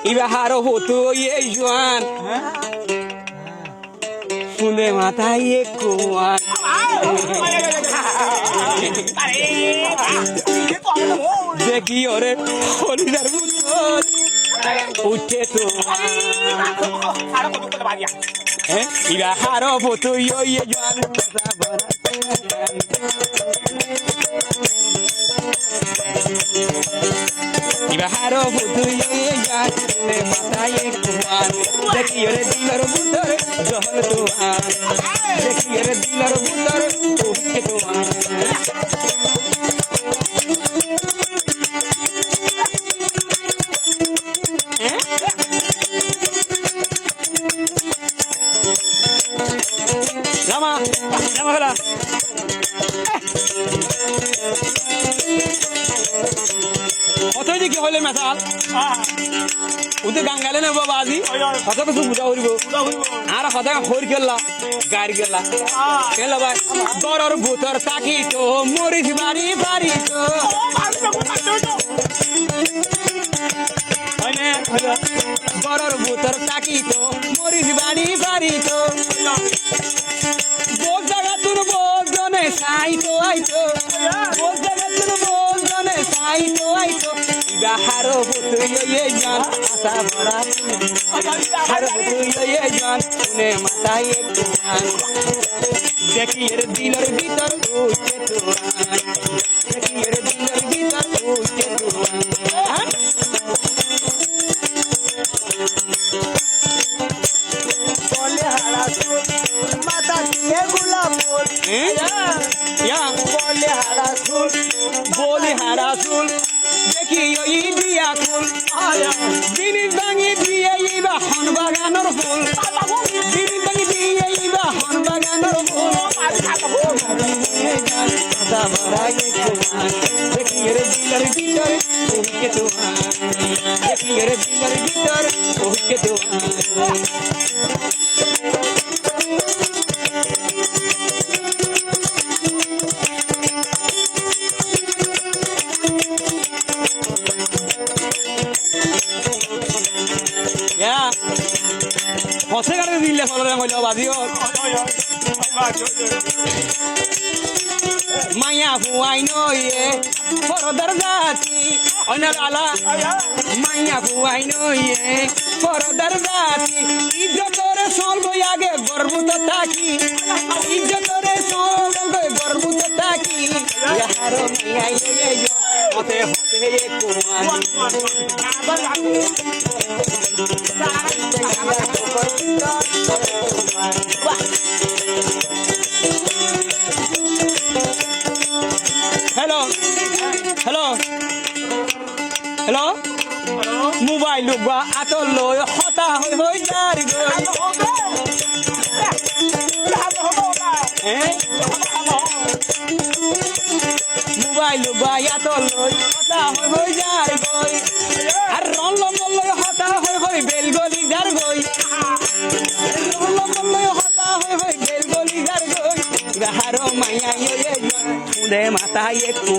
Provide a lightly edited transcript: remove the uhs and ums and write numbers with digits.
iba haro hoto ye juan funde mata ye kuan দেখি ওরে হলিদার বুঝল উঠে তো ইবা হারো ফটো ইয়ে জান iba haro futu ye jaat ne mataye kuan dekhi ore dilar butar johal tuan dekhi ore dilar butar ke tuan lama kala কতই দেখি হলে মেশাল ওদের গাঙ্গালে নেব বাজি কত কিছু বুঝা করিব আর সদায় হর গেলা গাড়ি গেলা কেলা ভাই বড়র ভূতর তাকি তো মরিস বাড়ি বাড়ি তো বড়র ভূতর তাকি তো মরিস বাড়ি বাড়ি তো বোঝ জায়গা তোর বোঝ জনে সাইতো আইতো বোঝ জায়গা তোর বোঝ জনে সাইতো আইতো iba haro futu ye jan asa bora haro futu ye jan une mata ye kuan dekhi er dilar bitar uche tuan dekhi er dilar bitar uche tuan bole hara sul mata ye gulab bol ya bole hara sul দেখি ওই দিয়া ফুল জিনিস ভাঙি দিয়ে ইবা হন বাগানোর ফুল জিনিস ভাঙি দিয়ে ইবা হন বাগানোর ফুল দেখি রে দিলার ভিতর ওকে তোমার দেখি রে দিলার ভিতর ওকে তোমার হসে গাড়ি দিলে ফলরে কইল বাজিও মায়া ফুয়াই নয়ে ফরদার জাতি অনার আলা মায়া ফুয়াই নয়ে ফরদার জাতি ইজ্জতরে চলব আগে গর্বত থাকি ইজ্জতরে চলব গর্বত থাকি ইয়ার মায়াই নয়ে হতে হতে Kooman hello hello hello mobile लुबा आतो लो हता होई जारी गो मोबाइल लुबा आतो लो हता होई जारी गो আর রল মল্ল হতা হই বেলগলি যার গই রল মল্ল হতা হই বেলগলি যার গই হারো মাইয়া ইয়ে মুদে মাথা একটু